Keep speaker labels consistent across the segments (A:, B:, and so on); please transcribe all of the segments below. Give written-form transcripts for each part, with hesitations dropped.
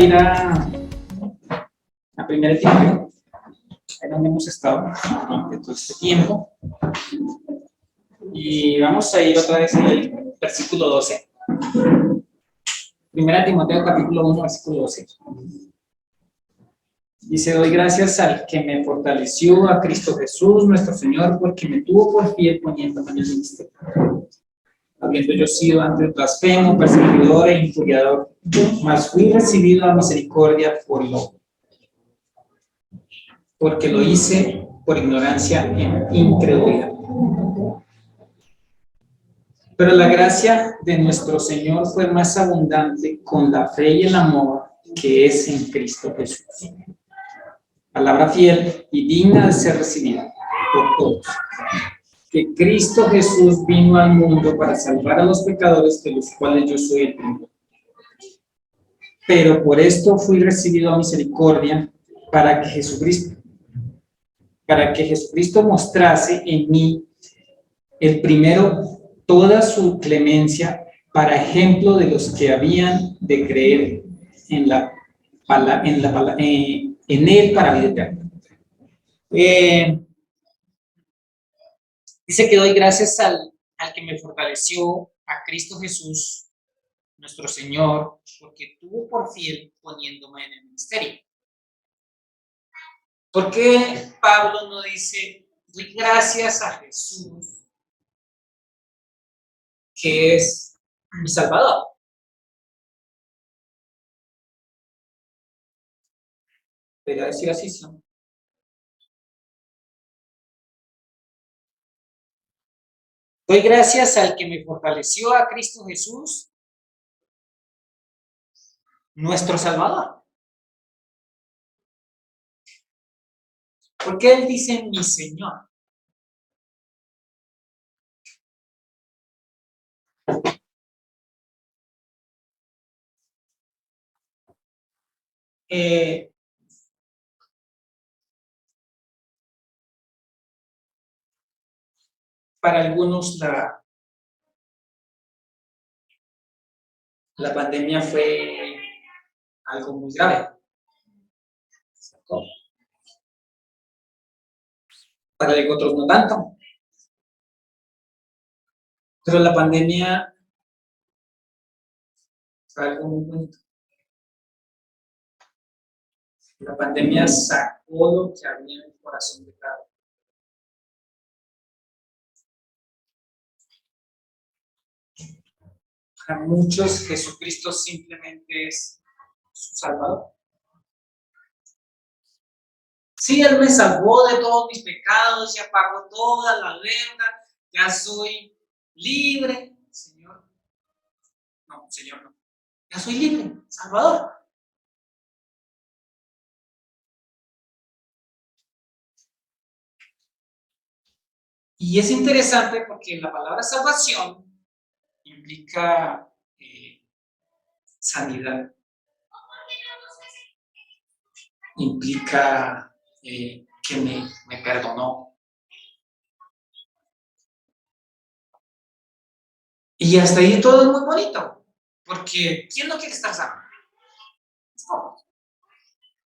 A: ir a 1 Timoteo, ahí donde hemos estado durante todo este tiempo. Y vamos a ir otra vez al versículo 12. 1 Timoteo capítulo 1, versículo 12. Dice: doy gracias al que me fortaleció, a Cristo Jesús, nuestro Señor, porque me tuvo por fiel poniéndome en el ministerio. Habiendo yo sido antes blasfemo, perseguidor e injuriador, mas fui recibido a misericordia porque lo hice por ignorancia e incredulidad. Pero la gracia de nuestro Señor fue más abundante con la fe y el amor que es en Cristo Jesús. Palabra fiel y digna de ser recibida por todos. Que Cristo Jesús vino al mundo para salvar a los pecadores, de los cuales yo soy el primero. Pero por esto fui recibido a misericordia, para que Jesucristo mostrase en mí el primero toda su clemencia, para ejemplo de los que habían de creer en él para vida eterna. Dice que doy gracias al que me fortaleció, a Cristo Jesús, nuestro Señor, porque tuvo por fiel poniéndome en el ministerio. ¿Por qué Pablo no dice: doy gracias a Jesús, que es mi Salvador? Debería decir así, ¿sí? Doy gracias al que me fortaleció, a Cristo Jesús, nuestro Salvador. ¿Por qué él dice mi Señor? Para algunos la pandemia fue algo muy grave. Para otros no tanto. Pero la pandemia fue algo muy bonito. La pandemia sacó lo que había en el corazón de cada uno. Para muchos, Jesucristo simplemente es su Salvador. Sí, Él me salvó de todos mis pecados, ya pagó toda la deuda, ya soy libre, Señor. No, Señor, no. Ya soy libre, Salvador. Y es interesante porque la palabra salvación implica sanidad, implica que me perdonó. Y hasta ahí todo es muy bonito, porque ¿quién no quiere estar salvo?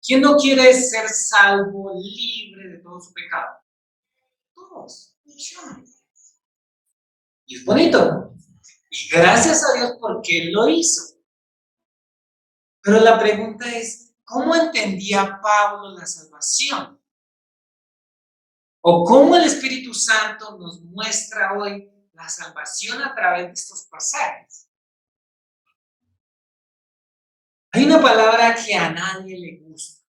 A: ¿Quién no quiere ser salvo, libre de todo su pecado? Todos. Y es bonito. Y gracias a Dios porque Él lo hizo. Pero la pregunta es, ¿cómo entendía Pablo la salvación? ¿O cómo el Espíritu Santo nos muestra hoy la salvación a través de estos pasajes? Hay una palabra que a nadie le gusta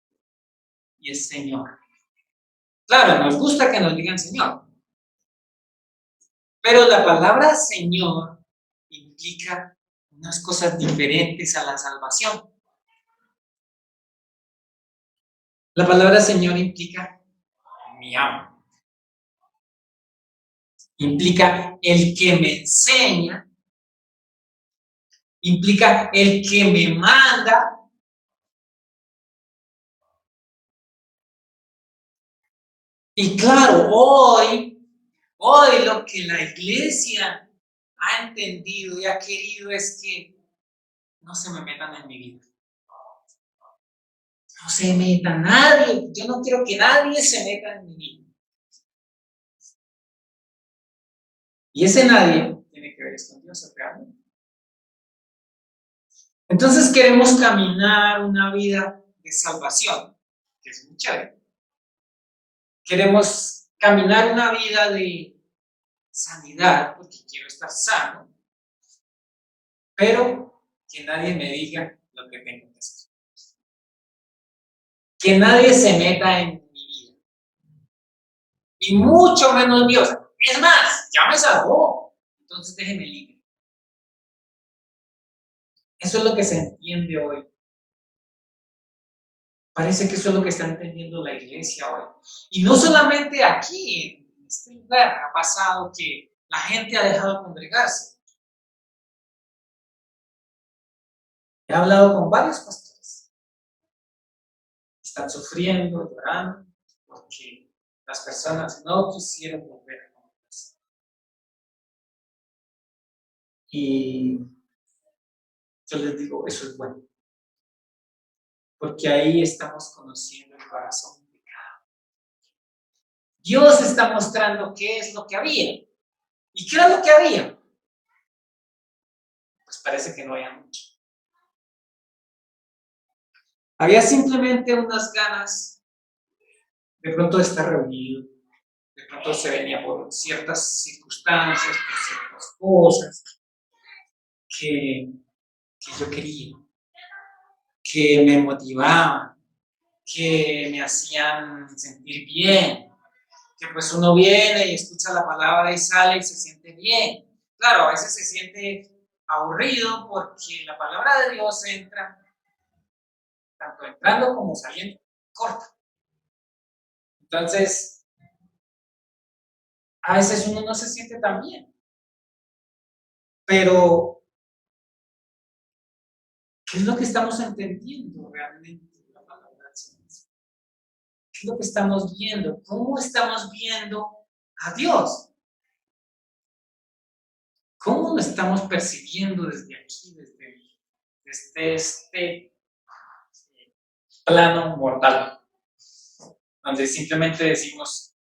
A: y es Señor. Claro, nos gusta que nos digan Señor, pero la palabra Señor implica unas cosas diferentes a la salvación. La palabra Señor implica mi amo. Implica el que me enseña, implica el que me manda, y claro, hoy lo que la iglesia ha entendido y ha querido es que no se me metan en mi vida. No se meta nadie, yo no quiero que nadie se meta en mi vida. Y ese nadie tiene que ver con Dios realmente. Entonces queremos caminar una vida de salvación, que es muy chévere. Queremos caminar una vida de sanidad, porque quiero estar sano, pero que nadie me diga lo que tengo que hacer. Que nadie se meta en mi vida. Y mucho menos Dios. Es más, ya me salvó. Entonces déjeme libre. Eso es lo que se entiende hoy. Parece que eso es lo que está entendiendo la iglesia hoy. Y no solamente aquí, en este lugar, ha pasado que la gente ha dejado de congregarse. He hablado con varios pastores. Están sufriendo, llorando, porque las personas no quisieron volver a congregarse. Y yo les digo, eso es bueno. Porque ahí estamos conociendo el corazón de cada uno. Dios está mostrando qué es lo que había. ¿Y qué era lo que había? Pues parece que no había mucho. Había simplemente unas ganas de pronto de estar reunido, de pronto se venía por ciertas circunstancias, por ciertas cosas que yo quería, que me motivaban, que me hacían sentir bien, que pues uno viene y escucha la palabra y sale y se siente bien. Claro, a veces se siente aburrido porque la palabra de Dios entra, tanto entrando como saliendo, corta. Entonces, a veces uno no se siente tan bien. Pero, ¿qué es lo que estamos entendiendo realmente de la palabra del Señor? ¿Qué es lo que estamos viendo? ¿Cómo estamos viendo a Dios? ¿Cómo lo estamos percibiendo desde aquí, desde este plano mortal? Donde simplemente decimos,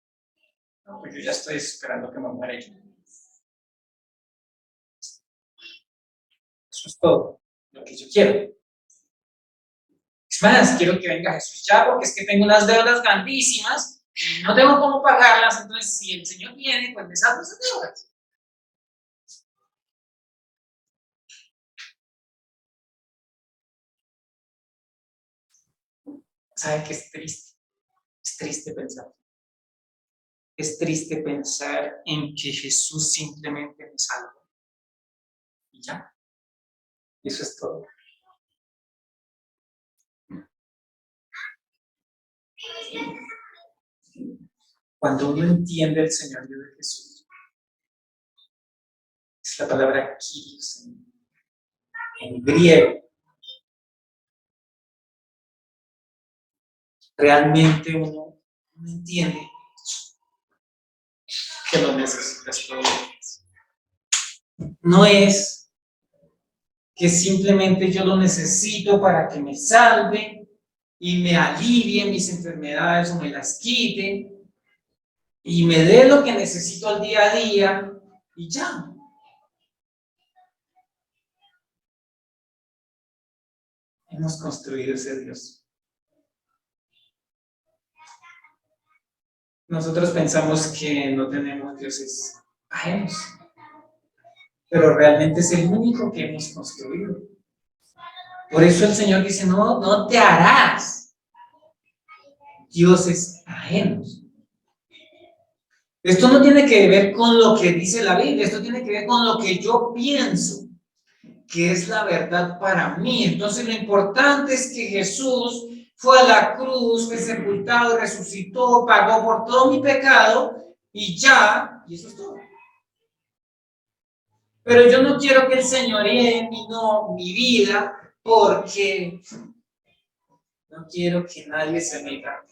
A: no, pues yo ya estoy esperando que me muera yo. Eso es todo lo que yo quiero. Es más, quiero que venga Jesús ya, porque es que tengo unas deudas grandísimas y no tengo cómo pagarlas, entonces si el Señor viene, pues me salvo esas deudas. ¿Sabe qué es triste? Es triste pensar. Es triste pensar en que Jesús simplemente me salvó. Y ya. Eso es todo. Cuando uno entiende el señorío de Jesús, es la palabra kyrios en griego. Realmente uno entiende que lo necesitas todo. No es que simplemente yo lo necesito para que me salve y me alivie mis enfermedades o me las quite y me dé lo que necesito al día a día y ya. Hemos construido ese Dios. Nosotros pensamos que no tenemos dioses ajenos, pero realmente es el único que hemos construido. Por eso el Señor dice, no te harás dioses ajenos. Esto no tiene que ver con lo que dice la Biblia, esto tiene que ver con lo que yo pienso que es la verdad para mí. Entonces lo importante es que Jesús fue a la cruz, fue sepultado, resucitó, pagó por todo mi pecado y ya, y eso es todo. Pero yo no quiero que el señoree mi vida porque no quiero que nadie se meta.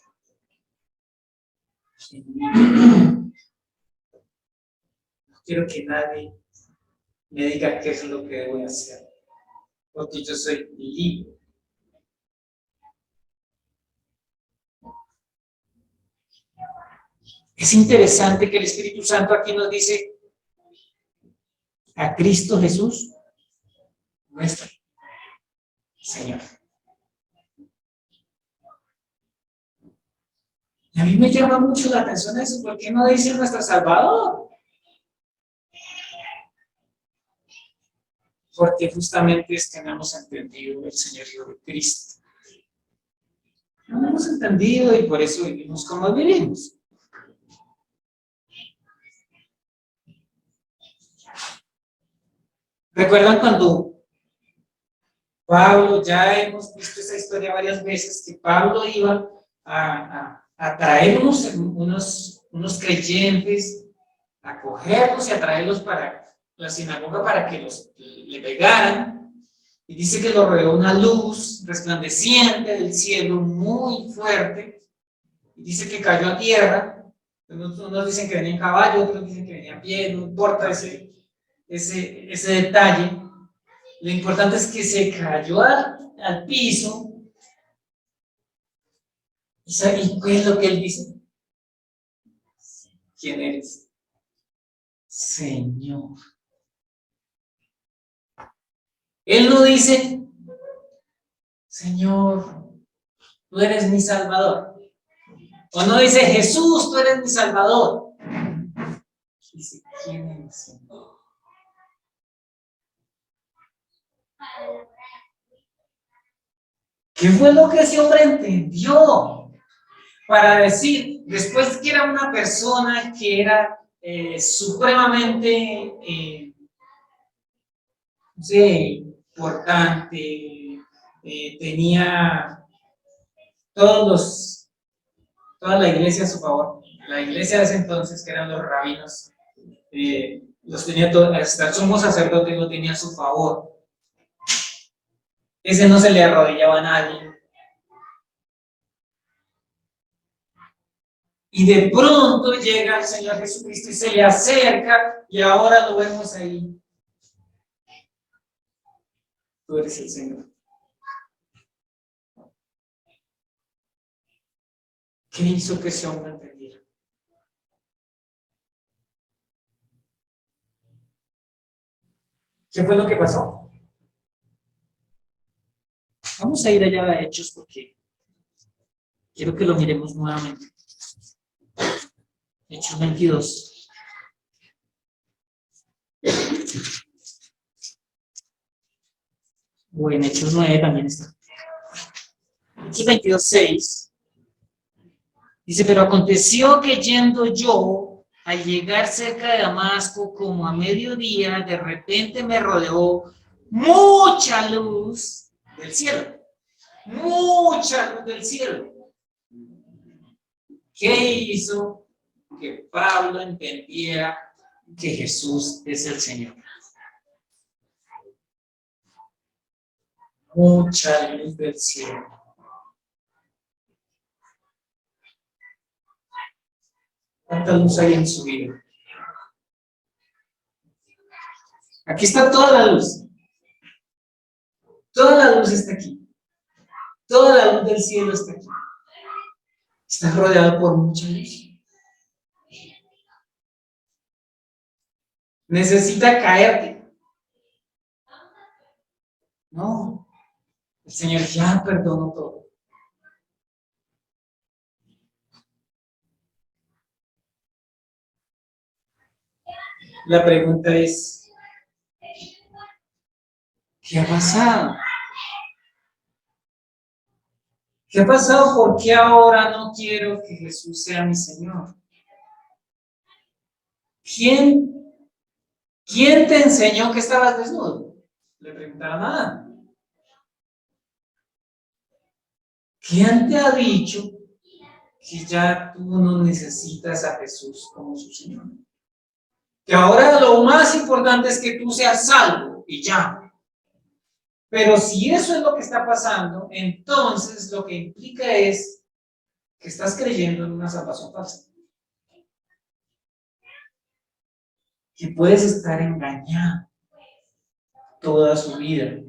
A: No quiero que nadie me diga qué es lo que debo hacer, porque yo soy libre. Es interesante que el Espíritu Santo aquí nos dice a Cristo Jesús, nuestro Señor. Y a mí me llama mucho la atención eso, ¿por qué no dice nuestro Salvador? Porque justamente es que no hemos entendido el señorío de Cristo. No lo hemos entendido y por eso vivimos como vivimos. ¿Recuerdan cuando Pablo, ya hemos visto esa historia varias veces, que Pablo iba a traer unos creyentes, a cogerlos y a traerlos para la sinagoga para que le pegaran? Y dice que lo rodeó una luz resplandeciente del cielo muy fuerte. Y dice que cayó a tierra. Unos dicen que venía en caballo, otros dicen que venía a pie, no importa ese detalle. Lo importante es que se cayó al piso. ¿Y qué es lo que él dice? ¿Quién eres? Señor. Él no dice, Señor, tú eres mi Salvador. O no dice, Jesús, tú eres mi Salvador. Dice, ¿quién es el Señor? ¿Qué fue lo que ese hombre entendió? Para decir, después que era una persona que era supremamente, no sé, importante, tenía toda la iglesia a su favor. La iglesia de ese entonces, que eran los rabinos, los tenía todos, hasta el sumo sacerdote lo tenía a su favor. Ese no se le arrodillaba a nadie. Y de pronto llega el Señor Jesucristo y se le acerca, y ahora lo vemos ahí. Tú eres el Señor. ¿Qué hizo que ese hombre entendiera? ¿Qué fue lo que pasó? Vamos a ir allá a Hechos porque quiero que lo miremos nuevamente. Hechos 22. O en Hechos 9 también está. Hechos 22, 6. Dice, pero aconteció que yendo yo, al llegar cerca de Damasco, como a mediodía, de repente me rodeó mucha luz del cielo. Mucha luz del cielo. ¿Qué hizo que Pablo entendiera que Jesús es el Señor? Mucha luz del cielo. ¿Cuánta luz hay en su vida? Aquí está toda la luz. Toda la luz está aquí. Toda la luz del cielo está aquí. Estás rodeado por mucha luz. Necesita caerte. No. El Señor ya perdonó todo. La pregunta es, ¿qué ha pasado? ¿Qué ha pasado? ¿Por qué ahora no quiero que Jesús sea mi Señor? ¿Quién te enseñó que estabas desnudo? Le preguntaron a Adán. ¿Quién te ha dicho que ya tú no necesitas a Jesús como su Señor? Que ahora lo más importante es que tú seas salvo y ya. Pero si eso es lo que está pasando, entonces lo que implica es que estás creyendo en una salvación falsa. Que puedes estar engañado toda su vida.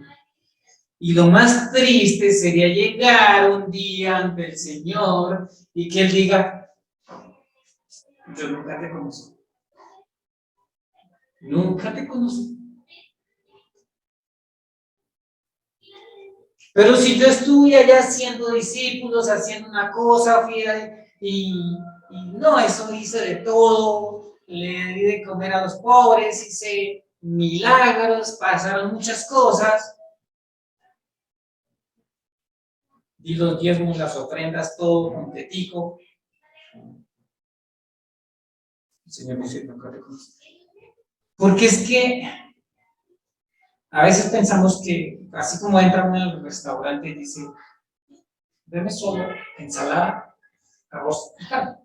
A: Y lo más triste sería llegar un día ante el Señor y que Él diga, yo nunca te conozco. Nunca te conozco. Pero si yo estuve allá haciendo discípulos, haciendo una cosa, y no, eso hice de todo, le di de comer a los pobres, hice milagros, pasaron muchas cosas, di los diezmos, las ofrendas, todo completico. El Señor me dice, nunca te conozco. Porque es que a veces pensamos que, así como entra uno en el restaurante y dice, deme solo ensalada, arroz y carne.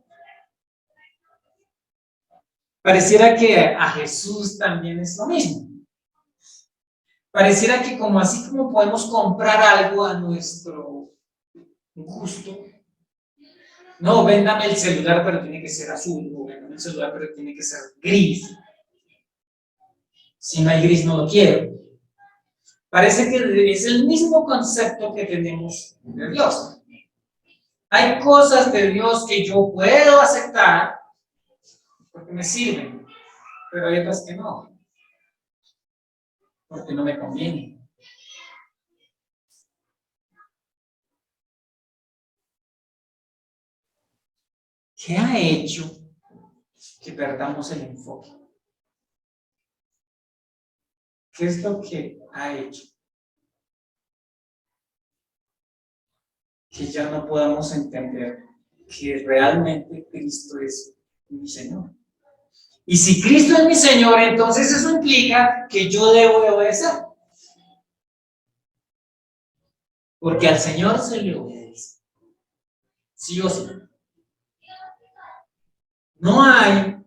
A: Pareciera que a Jesús también es lo mismo. Pareciera que como así como podemos comprar algo a nuestro gusto, no, véndame el celular pero tiene que ser azul, o véndame el celular pero tiene que ser gris. Si no hay gris no lo quiero. Parece que es el mismo concepto que tenemos de Dios. Hay cosas de Dios que yo puedo aceptar porque me sirven, pero hay otras que no, porque no me conviene. ¿Qué ha hecho que perdamos el enfoque? ¿Qué es lo que ha hecho que ya no podamos entender que realmente Cristo es mi Señor? Y si Cristo es mi Señor, entonces eso implica que yo debo de obedecer. Porque al Señor se le obedece. Sí o sí. No hay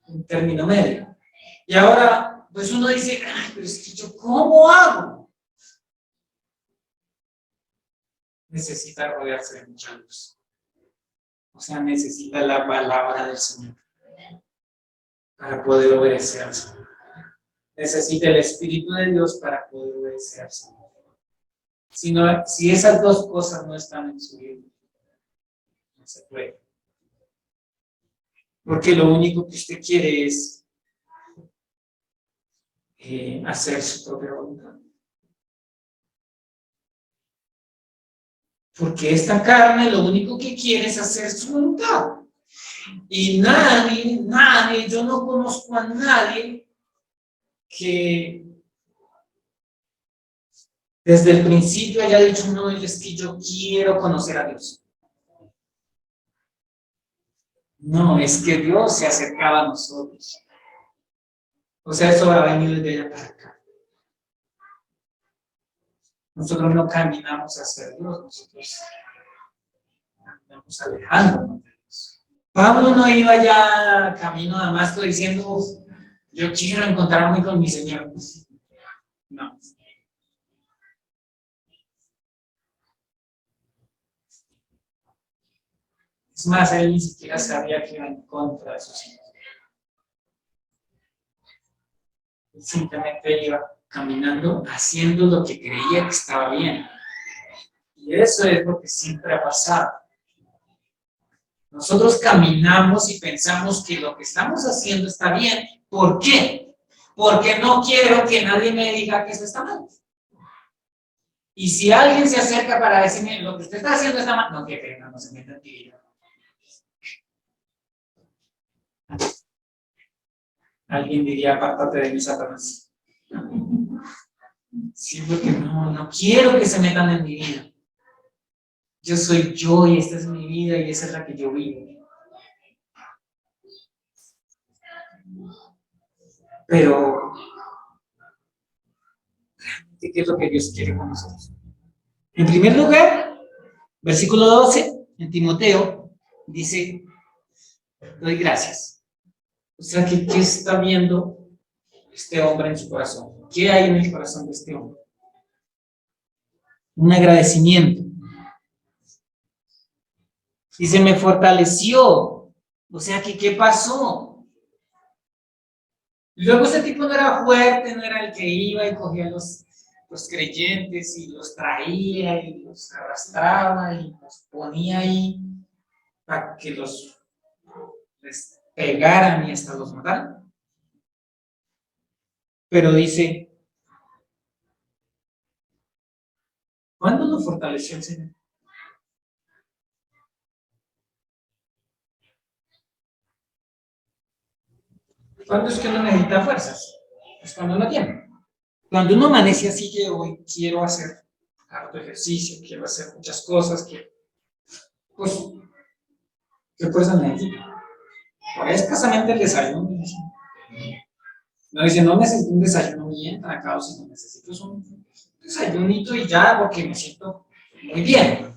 A: un término medio. Y ahora, pues uno dice, ay, pero es que yo, ¿cómo hago? Necesita rodearse de mucha luz. O sea, necesita la palabra del Señor para poder obedecer al Señor. Necesita el Espíritu de Dios para poder obedecer al Señor. Si esas dos cosas no están en su vida, no se puede. Porque lo único que usted quiere es hacer su propia voluntad. Porque esta carne lo único que quiere es hacer su voluntad. Y nadie, yo no conozco a nadie que desde el principio haya dicho, no, es que yo quiero conocer a Dios. No, es que Dios se acercaba a nosotros. O sea, eso ha venido desde allá para acá. Nosotros no caminamos hacia Dios, nosotros caminamos alejándonos de Dios. Pablo no iba ya camino a Damasco diciendo, yo quiero encontrarme con mi Señor. No. Es más, él ni siquiera sabía que iba en contra de sus hijos. Él simplemente iba caminando, haciendo lo que creía que estaba bien. Y eso es lo que siempre ha pasado. Nosotros caminamos y pensamos que lo que estamos haciendo está bien. ¿Por qué? Porque no quiero que nadie me diga que eso está mal. Y si alguien se acerca para decirme lo que usted está haciendo está mal, no, que pena, no se meta en ti. Alguien diría, apártate de mí, Satanás. Sí, porque no quiero que se metan en mi vida. Yo soy yo y esta es mi vida y esa es la que yo vivo. Pero, ¿qué es lo que Dios quiere con nosotros? En primer lugar, versículo 12, en Timoteo, dice, doy gracias. O sea, ¿qué está viendo este hombre en su corazón? ¿Qué hay en el corazón de este hombre? Un agradecimiento. Y se me fortaleció. O sea, ¿qué pasó? Y luego este tipo no era fuerte, no era el que iba y cogía los creyentes y los traía y los arrastraba y los ponía ahí para que los les pegaran y hasta los mataran. Pero dice, ¿cuándo nos fortaleció el Señor? ¿Cuándo es que uno necesita fuerzas? Pues cuando no tiene. Cuando uno amanece así que hoy quiero hacer harto ejercicio, quiero hacer muchas cosas, pues, ¿qué fuerza necesito? Por escasamente el desayuno. No dice, no necesito un desayuno bien tracado, sino necesito un desayunito y ya, porque me siento muy bien.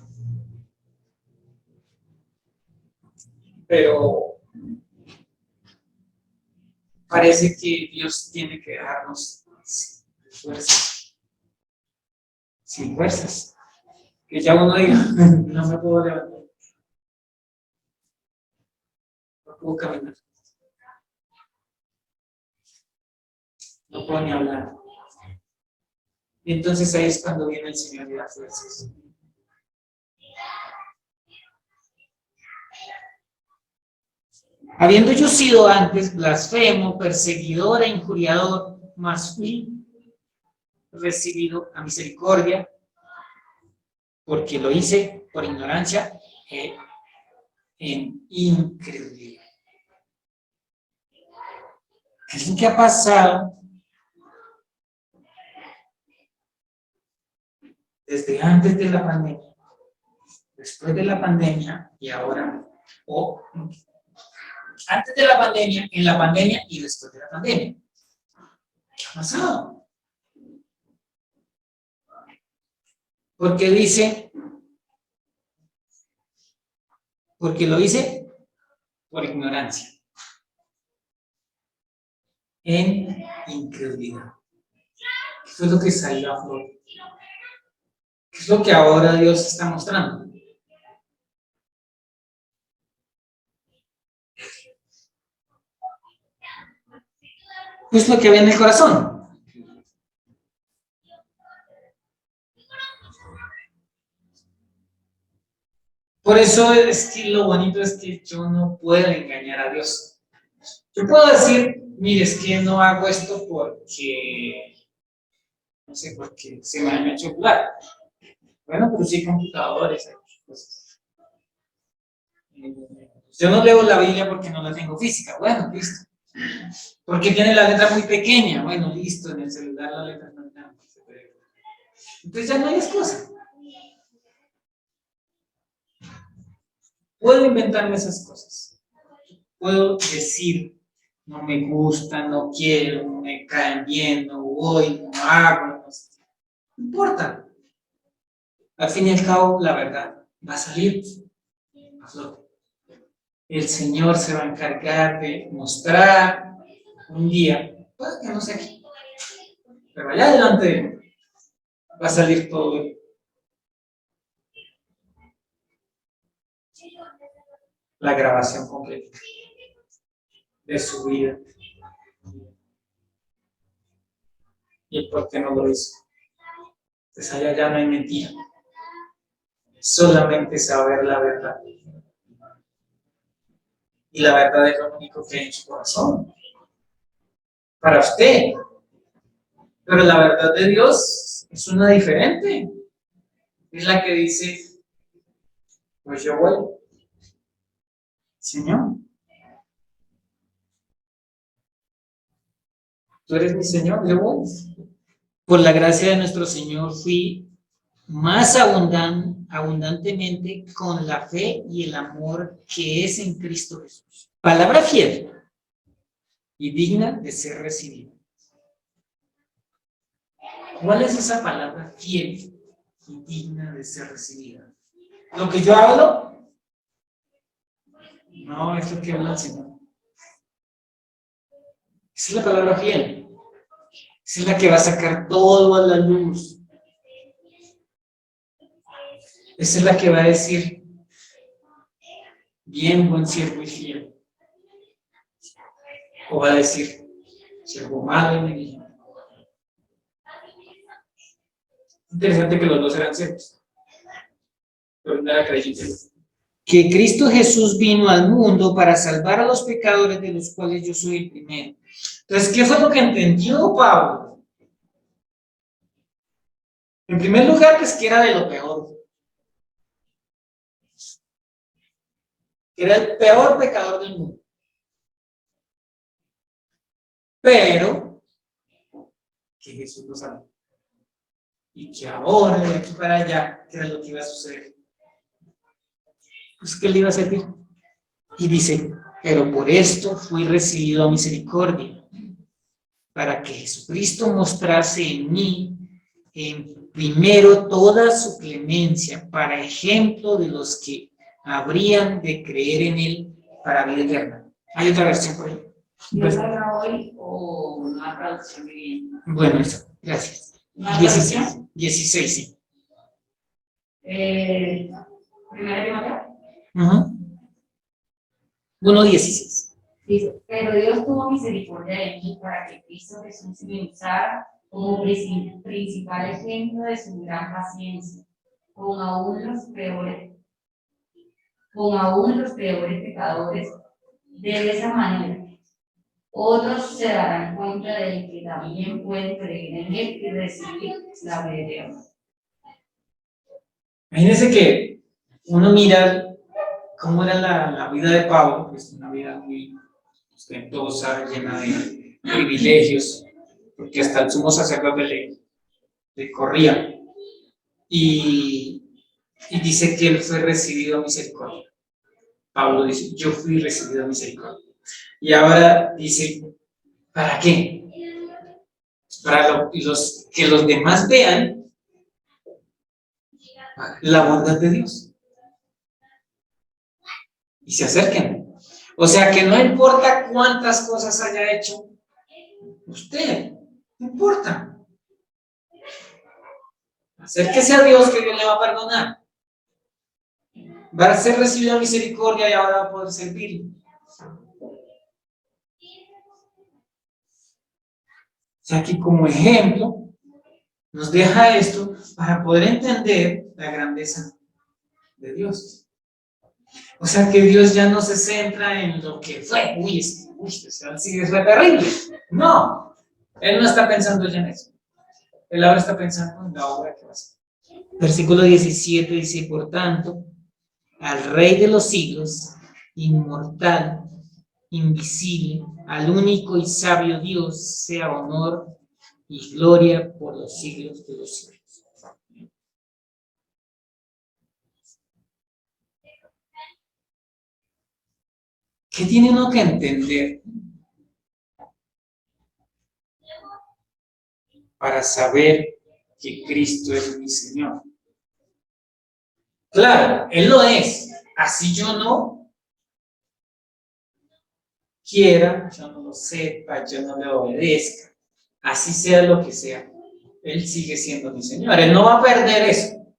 A: Pero parece que Dios tiene que dejarnos fuerzas, sin fuerzas. Que ya uno diga, no me puedo levantar, no puedo caminar, no puedo ni hablar. Y entonces ahí es cuando viene el Señor y da fuerzas. Habiendo yo sido antes blasfemo, perseguidor e injuriador, mas fui recibido a misericordia, porque lo hice por ignorancia en incredulidad. ¿Qué es lo que ha pasado desde antes de la pandemia, después de la pandemia y ahora? O antes de la pandemia, en la pandemia y después de la pandemia. ¿Qué ha pasado? Porque lo hice por ignorancia, en incredulidad. ¿Qué es lo que salió a flor? ¿Qué es lo que ahora Dios está mostrando? ¿Qué es lo que ve en el corazón? Por eso es que lo bonito es que yo no puedo engañar a Dios. Yo puedo decir, mire, es que no hago esto porque, no sé, porque se me ha hecho jugar. Bueno, pero sí computadores, hay cosas. Yo no leo la Biblia porque no la tengo física. Bueno, listo. Porque tiene la letra muy pequeña. Bueno, listo, en el celular la letra no es tan. Entonces ya no hay excusa. Puedo inventarme esas cosas. Puedo decir, no me gusta, no quiero, no me caen bien, no voy, no hago, no sé. No importa. Al fin y al cabo, la verdad va a salir a flote. El Señor se va a encargar de mostrar un día, puede que no sé aquí, pero allá adelante va a salir todo la grabación completa de su vida. ¿Y el por qué no lo hizo? Pues allá ya no hay mentira. Solamente saber la verdad. Y la verdad es lo único que hay en su corazón. Para usted. Pero la verdad de Dios es una diferente. Es la que dice, pues yo voy. Señor. Tú eres mi Señor, yo voy. Por la gracia de nuestro Señor fui más abundantemente con la fe y el amor que es en Cristo Jesús. Palabra fiel y digna de ser recibida. ¿Cuál es esa palabra fiel y digna de ser recibida? ¿Lo que yo hablo? No, es lo que habla el Señor. Esa es la palabra fiel. Esa es la que va a sacar todo a la luz. Esa es la que va a decir, bien, buen siervo y fiel. O va a decir, siervo malo y negligente. Interesante que los dos eran ciertos, pero no era creyente. que Cristo Jesús vino al mundo para salvar a los pecadores, de los cuales yo soy el primero. Entonces, ¿qué fue lo que entendió Pablo? En primer lugar, pues que era de lo peor. Que era el peor pecador del mundo. Pero que Jesús lo salvó. Y que ahora, de aquí para allá, ¿qué era lo que iba a suceder? Pues que él iba a servir. Y dice, pero por esto fui recibido a misericordia, para que Jesucristo mostrase en mí, primero, toda su clemencia, para ejemplo de los que habrían de creer en él para vida eterna. Hay otra versión por ahí.
B: ¿Dios habla hoy o una traducción bien?
A: Bueno, eso, gracias. 16, sí.
B: Primera de Mateo.
A: 1:16.
B: Dice, pero Dios tuvo misericordia de mí para que Cristo Jesús me usara como principal ejemplo de su gran paciencia, con aún los peores pecadores. De esa manera, otros se darán cuenta de que también pueden creer en él y recibir la vida eterna.
A: Imagínense que uno mira cómo era la vida de Pablo, pues una vida muy ostentosa, llena de privilegios, porque hasta el sumo sacerdote le corría. Y dice que él fue recibido a misericordia. Pablo dice, yo fui recibido a misericordia. Y ahora dice, ¿para qué? Para que los demás vean la bondad de Dios y se acerquen. O sea, que no importa cuántas cosas haya hecho usted, no importa. Acérquese a Dios, que Dios le va a perdonar. Va a ser recibido misericordia y ahora va a poder servir. O sea, que como ejemplo nos deja esto para poder entender la grandeza de Dios. O sea, que Dios ya no se centra en lo que fue. Sí, fue terrible. No, Él no está pensando ya en eso. Él ahora está pensando en la obra que va a hacer. Versículo 17 dice, por tanto, al Rey de los siglos, inmortal, invisible, al único y sabio Dios, sea honor y gloria por los siglos de los siglos. ¿Qué tiene uno que entender para saber que Cristo es mi Señor? Claro, Él lo es. Así yo no quiera, yo no lo sepa, yo no le obedezca. Así sea lo que sea, Él sigue siendo mi Señor. Él no va a perder eso.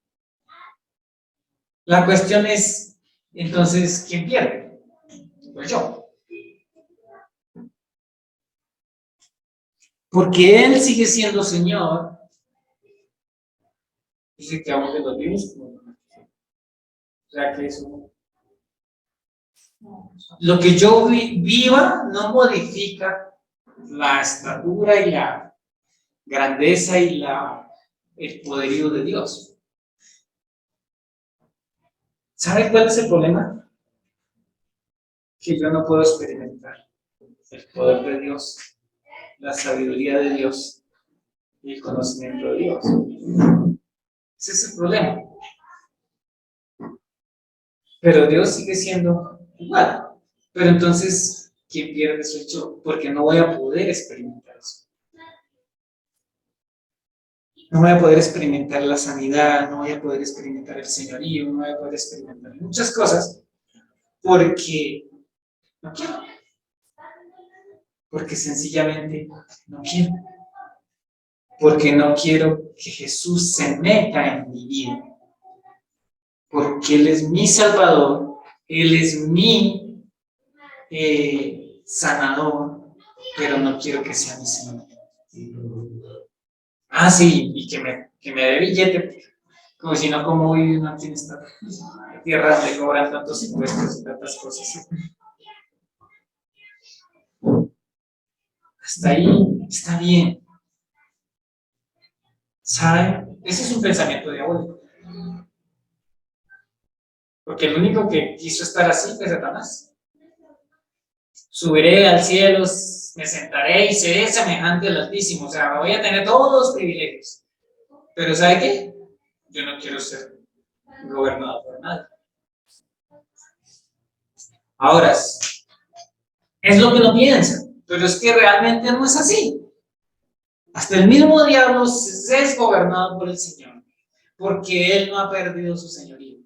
A: La cuestión es, entonces, ¿quién pierde? Pues yo. Porque Él sigue siendo Señor. Dice que aún de los vivos. O sea que eso. Lo que yo viva no modifica la estatura y la grandeza y el poderío de Dios. ¿Sabe cuál es el problema? Que yo no puedo experimentar el poder de Dios, la sabiduría de Dios y el conocimiento de Dios. Ese es el problema. Pero Dios sigue siendo igual. Pero entonces, ¿quién pierde soy yo? Porque no voy a poder experimentar eso. No voy a poder experimentar la sanidad, no voy a poder experimentar el señorío, no voy a poder experimentar muchas cosas porque no quiero. Porque sencillamente no quiero. Porque no quiero que Jesús se meta en mi vida. Porque Él es mi Salvador, Él es mi sanador, pero no quiero que sea mi Señor. Ah, sí, y que me dé billete. Como si no, como vive uno aquí en esta tierra donde cobran tantos impuestos y tantas cosas. Hasta ahí está bien. ¿Saben? Ese es un pensamiento diabólico. Porque el único que quiso estar así fue Satanás. Subiré al cielo, me sentaré y seré semejante al Altísimo. O sea, voy a tener todos los privilegios. Pero ¿sabe qué? Yo no quiero ser gobernado por nadie. Ahora, es lo que uno piensa, pero es que realmente no es así. Hasta el mismo diablo es gobernado por el Señor, porque Él no ha perdido su señorío.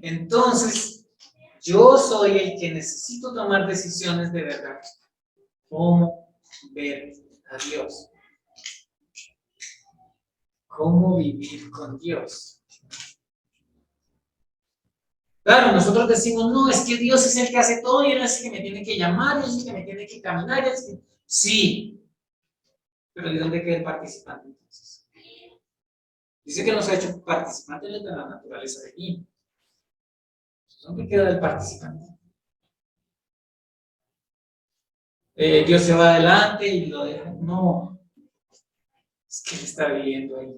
A: Entonces, yo soy el que necesito tomar decisiones de verdad. ¿Cómo ver a Dios? ¿Cómo vivir con Dios? Claro, nosotros decimos, no, es que Dios es el que hace todo y Él es el que me tiene que llamar, Él es el que me tiene que caminar. Sí, pero ¿de dónde queda el participante entonces? Dice que nos ha hecho participantes de la naturaleza divina. ¿Dónde queda el participante? Dios se va adelante y lo deja. No, es que Él está viviendo ahí.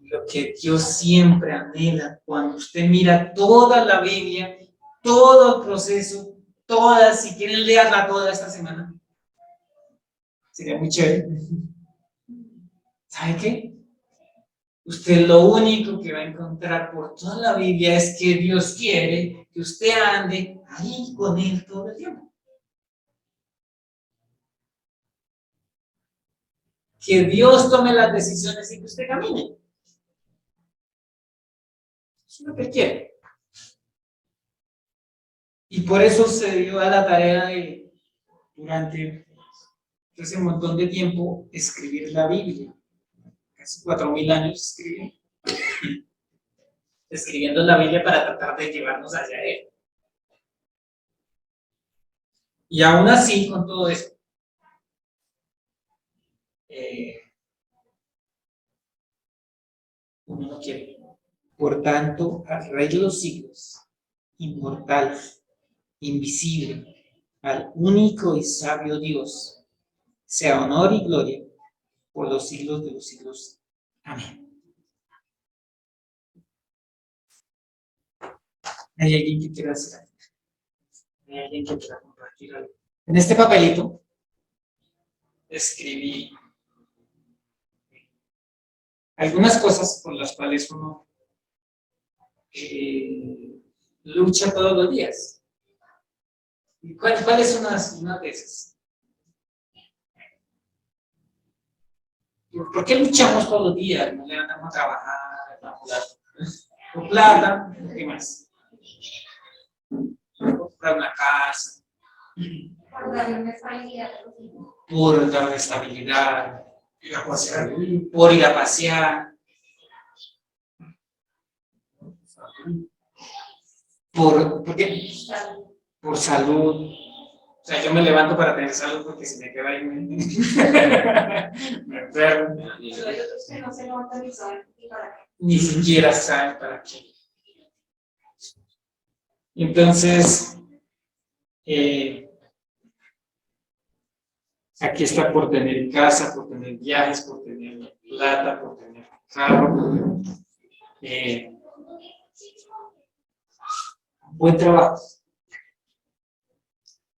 A: Lo que Dios siempre anhela, cuando usted mira toda la Biblia, todo el proceso, todas, si quieren leerla toda esta semana, sería muy chévere. ¿Sabe qué? Usted lo único que va a encontrar por toda la Biblia es que Dios quiere que usted ande ahí con Él todo el tiempo. Que Dios tome las decisiones y que usted camine. Eso es lo que quiere. Y por eso se dio a la tarea de, durante ese montón de tiempo, escribir la Biblia. Casi 4000 años escribiendo la Biblia para tratar de llevarnos hacia Él. Y aún así, con todo eso, uno no quiere. Por tanto, al Rey de los siglos, inmortal, invisible, al único y sabio Dios, sea honor y gloria por los siglos de los siglos. Amén. ¿Hay alguien que quiera hacer algo? ¿Hay alguien que quiera compartir algo? En este papelito escribí algunas cosas por las cuales uno lucha todos los días. ¿Y cuáles son unas de esas? ¿Por qué luchamos todos los días? Nos levantamos a trabajar, por plata, ¿qué más? Comprar una casa.
B: Por darle una estabilidad.
A: Por darle estabilidad. Por ir a pasear. ¿Por qué? Por salud. O sea, yo me levanto para tener salud porque si me quedo ahí me enfermo.
B: No se levantan ni saben para qué.
A: Ni siquiera saben para qué. Entonces, aquí está por tener casa, por tener viajes, por tener plata, por tener carro. Buen trabajo.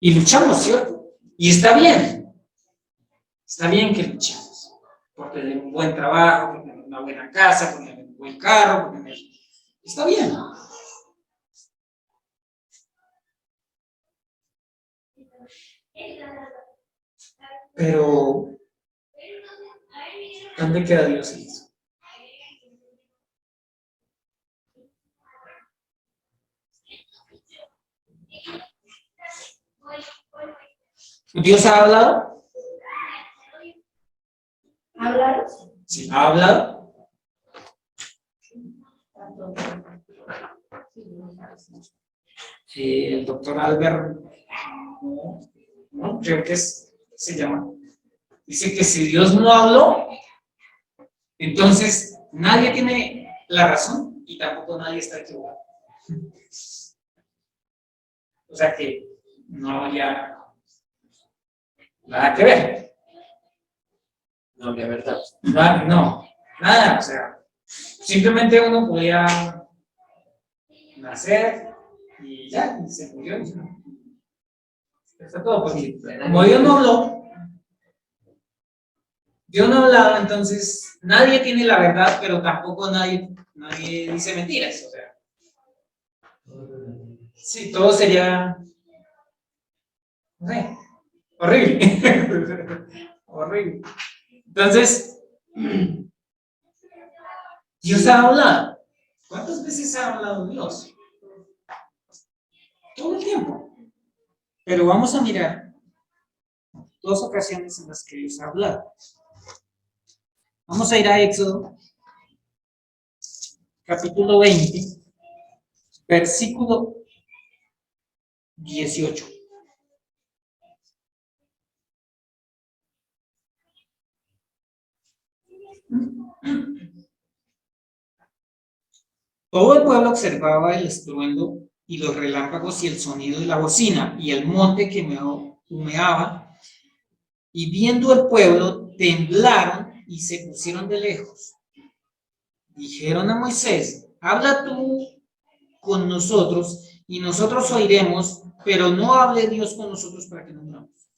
A: Y luchamos, ¿cierto? Y está bien. Está bien que luchemos por tener un buen trabajo, por tener una buena casa, por tener un buen carro, por tener... Está bien. Pero, ¿dónde queda Dios en eso? ¿Dios ha hablado?
B: ¿Hablar?
A: Sí, ha hablado. El doctor Albert, no, creo que se llama, dice que si Dios no habló, Entonces, nadie tiene la razón y tampoco nadie está equivocado. O sea que no había nada que ver.
C: No, la verdad.
A: No, nada, o sea, simplemente uno podía nacer y ya, y se murió. Está todo, porque como Dios no hablaba, entonces nadie tiene la verdad, pero tampoco nadie dice mentiras, o sea, sí, todo sería, no sé, horrible, horrible. Entonces, Dios ha hablado. ¿Cuántas veces ha hablado Dios? Todo el tiempo. Pero vamos a mirar 2 ocasiones en las que Dios ha hablado. Vamos a ir a Éxodo, capítulo 20, versículo 18. Todo el pueblo observaba el estruendo y los relámpagos y el sonido de la bocina y el monte que humeaba, y viendo el pueblo temblaron y se pusieron de lejos. Dijeron a Moisés: habla tú con nosotros y nosotros oiremos, pero no hable Dios con nosotros para que no muramos.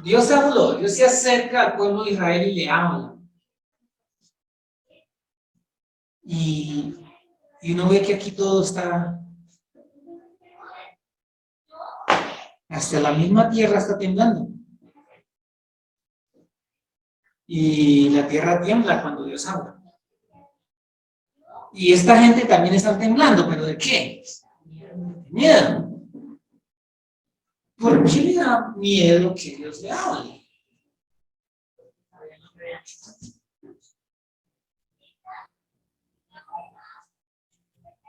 A: Dios habló, Dios se acerca al pueblo de Israel y le habla. Y uno ve que aquí todo está, hasta la misma tierra está temblando. Y la tierra tiembla cuando Dios habla. Y esta gente también está temblando, ¿pero de qué? De miedo. ¿Por qué le da miedo que Dios le hable?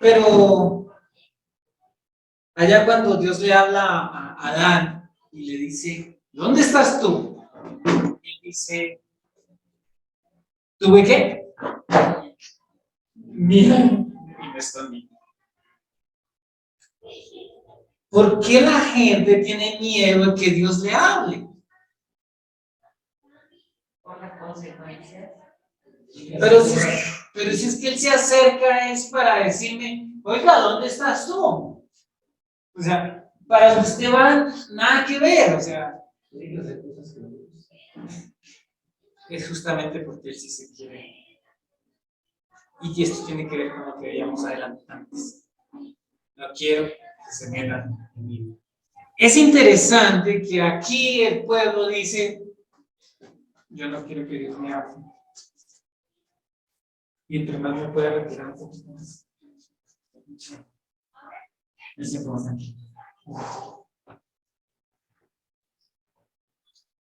A: Pero allá cuando Dios le habla a Adán y le dice: ¿dónde estás tú? Él dice: ¿tuve qué? Mira, y no está bien. ¿Por qué la gente tiene miedo de que Dios le hable?
B: Por las consecuencias.
A: Pero si es que Él se acerca es para decirme: oiga, ¿dónde estás tú? O sea, para los que van, nada que ver, o sea, es justamente porque Él sí se quiere. Y esto tiene que ver con lo que veíamos adelante antes. No quiero que se metan en mí. Es interesante que aquí el pueblo dice: yo no quiero que Dios me hable. Y entre más me pueda retirar un poquito más.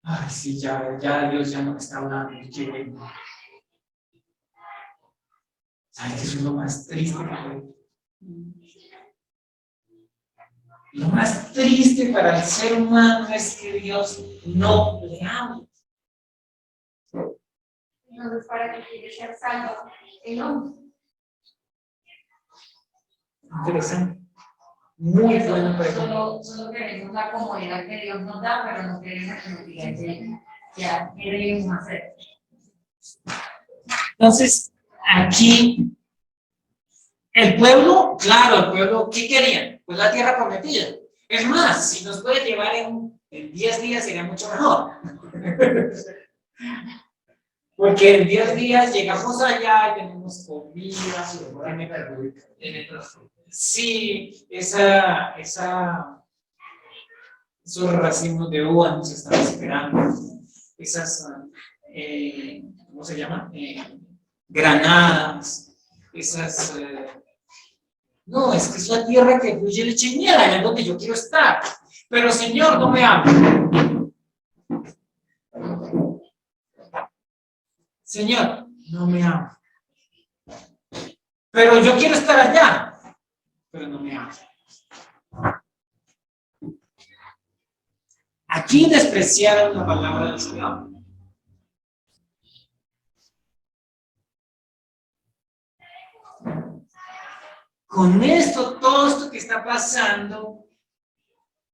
A: Ay, sí, ya Dios ya no me está hablando. ¿Sabes qué es lo más triste que hay? Lo más triste para el ser humano es que Dios no le hable.
B: Entonces, ¿para qué quiere ser salvo el hombre?
A: Interesante. Muy buena pregunta.
B: Solo queremos la comodidad que Dios nos da, pero no queremos que nos diga ya queremos hacer.
A: Entonces, aquí, el pueblo, claro, el pueblo, ¿qué querían? Pues la tierra prometida. Es más, si nos puede llevar en 10 días sería mucho mejor. Porque en 10 días llegamos allá, tenemos comida, sí, esos racimos de uva nos están esperando, esas, ¿cómo se llama? Granadas, esas, no, es que es la tierra que fluye leche y miel, allá es donde yo quiero estar, pero Señor, no me hable. Señor, no me hable. Pero yo quiero estar allá, pero no me hable. Aquí despreciaron la palabra del Señor. con esto, todo esto que está pasando,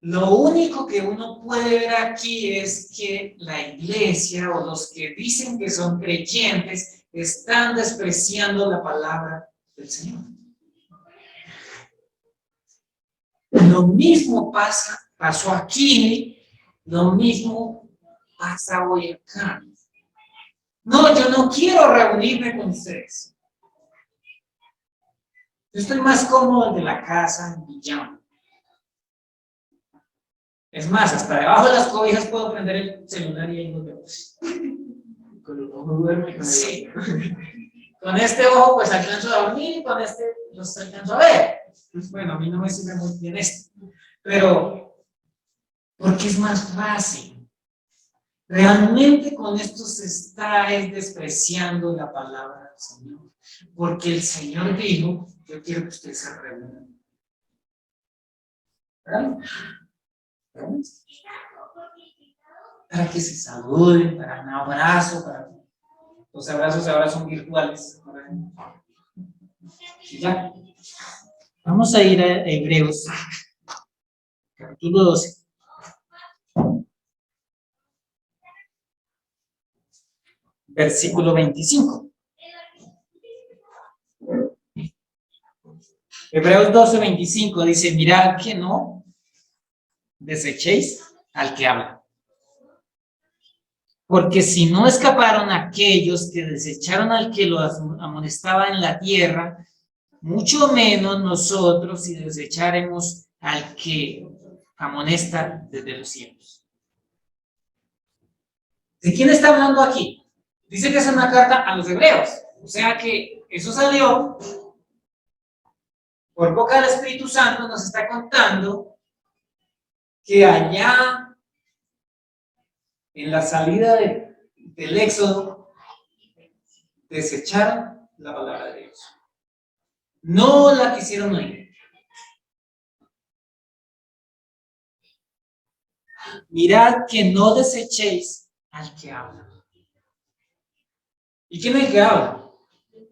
A: lo único que uno puede ver aquí es que la iglesia o los que dicen que son creyentes están despreciando la palabra del Señor. Lo mismo pasó aquí, lo mismo pasa hoy acá. No, yo no quiero reunirme con ustedes. Yo estoy más cómodo de la casa en pijama. Es más, hasta debajo de las cobijas puedo prender el celular y ahí nos vemos.
C: Con el ojo duerme y con el
A: Sí. Con este ojo pues alcanzo a dormir y con este los alcanzo a ver. Bueno, a mí no me sirve muy bien esto. Pero, porque es más fácil. Realmente con esto se está despreciando la palabra del Señor. Porque el Señor dijo, yo quiero que ustedes se reúnan. ¿Verdad? Para que se saluden, para un abrazo, para los abrazos ahora son virtuales. Y ya. Vamos a ir a Hebreos, capítulo 12. Versículo 25. Hebreos 12, 25 dice, mirad que no desechéis al que habla. Porque si no escaparon aquellos que desecharon al que los amonestaba en la tierra, mucho menos nosotros si desecharemos al que amonesta desde los cielos. ¿De quién está hablando aquí? Dice que es una carta a los hebreos. O sea que eso salió por boca del Espíritu Santo, nos está contando que allá en la salida del Éxodo desecharon la palabra de Dios. No la quisieron oír. Mirad que no desechéis al que habla. ¿Y quién es el que habla?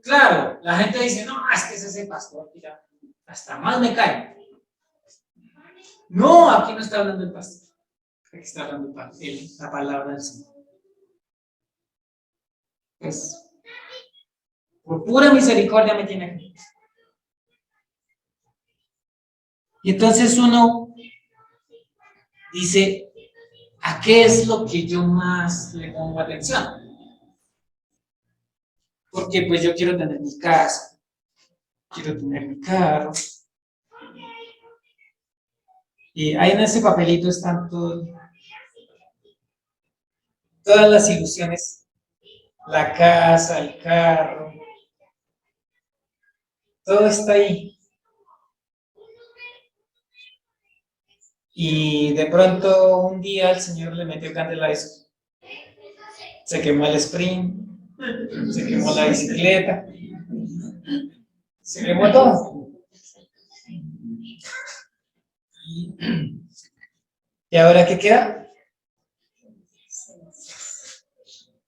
A: Claro, la gente dice, no, es que ese es el pastor, mira, hasta más me cae. No, aquí no está hablando el pastor. Aquí está hablando la palabra del Señor. Pues, por pura misericordia me tiene aquí. Y entonces uno dice, ¿a qué es lo que yo más le pongo atención? Porque pues yo quiero tener mi casa, quiero tener mi carro. Y ahí en ese papelito están todas las ilusiones, la casa, el carro, todo está ahí. Y de pronto un día el Señor le metió candela a eso. Se quemó el sprint, se quemó la bicicleta, se quemó todo. ¿Y ahora qué queda?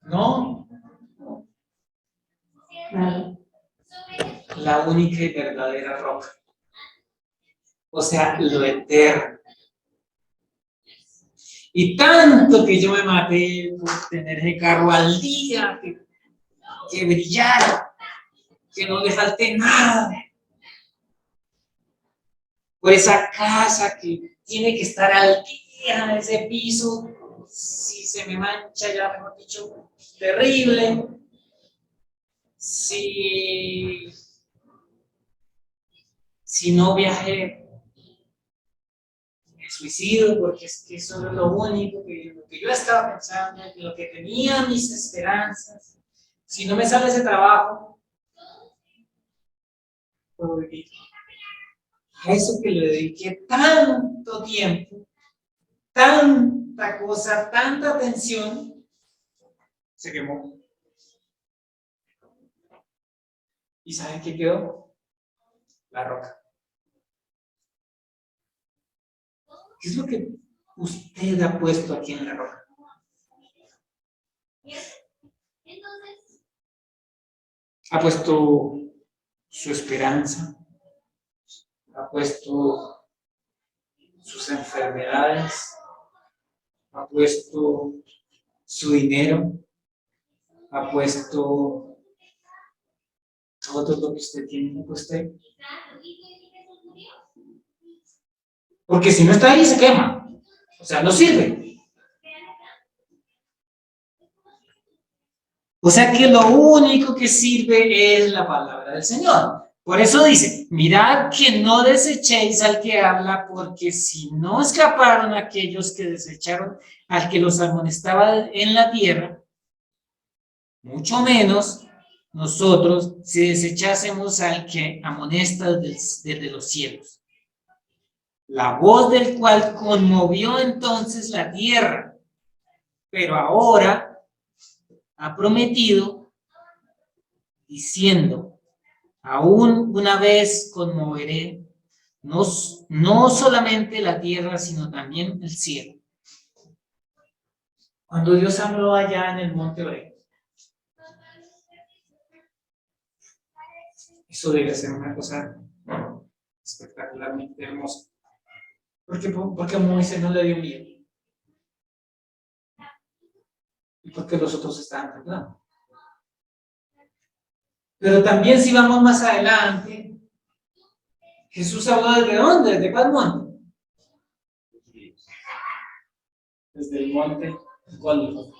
A: No. La única y verdadera roca. O sea, lo eterno. Y tanto que yo me maté por tener ese carro al día, que brillara, que no le falte nada. Por esa casa que tiene que estar al día, ese piso, si se me mancha ya, mejor dicho, terrible. Si no viajé, me suicido, porque es que eso es lo único que yo estaba pensando, lo que tenía mis esperanzas. Si no me sale ese trabajo, puedo vivir. A eso que le dediqué tanto tiempo, tanta cosa, tanta atención, se quemó. ¿Y saben qué quedó? La roca. ¿Qué es lo que usted ha puesto aquí en la roca? ¿Ha puesto su esperanza? ha puesto sus enfermedades, ha puesto su dinero, ha puesto todo lo que usted tiene que usted. Porque si no está ahí, se quema. O sea, no sirve. O sea que lo único que sirve es la palabra del Señor. Por eso dice, mirad que no desechéis al que habla, porque si no escaparon aquellos que desecharon al que los amonestaba en la tierra, mucho menos nosotros si desechásemos al que amonesta desde los cielos. La voz del cual conmovió entonces la tierra, pero ahora ha prometido, diciendo, aún una vez conmoveré no solamente la tierra, sino también el cielo. Cuando Dios habló allá en el monte Oreb, eso debe ser una cosa espectacularmente hermosa. Porque a Moisés no le dio miedo. Y porque los otros estaban temblando. Pero también si vamos más adelante, Jesús habló ¿desde dónde? ¿Desde cuál monte? Desde el monte Gólgota.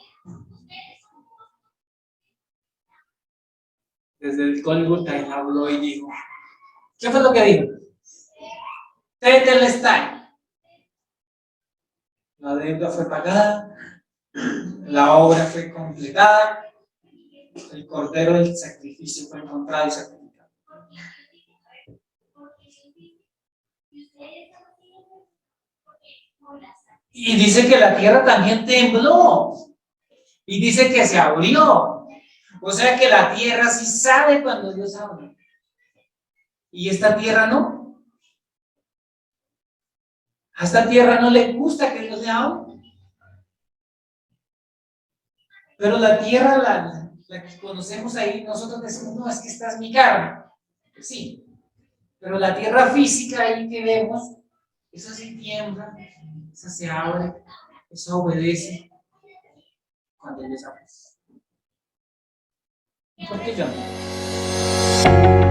A: Desde el Gólgota él habló y dijo, ¿qué fue lo que dijo? Tetelestai. La deuda fue pagada, la obra fue completada, el cordero del sacrificio fue encontrado y sacrificado. Y dice que la tierra también tembló. Y dice que se abrió. O sea que la tierra sí sabe cuando Dios habla. Y esta tierra no. A esta tierra no le gusta que Dios le hable. Pero la tierra, la que conocemos ahí, nosotros decimos, no, es que esta es mi carne. Pues sí. Pero la tierra física ahí que vemos, esa sí tiembla, esa se abre, esa obedece cuando Dios habla. ¿Por qué yo no?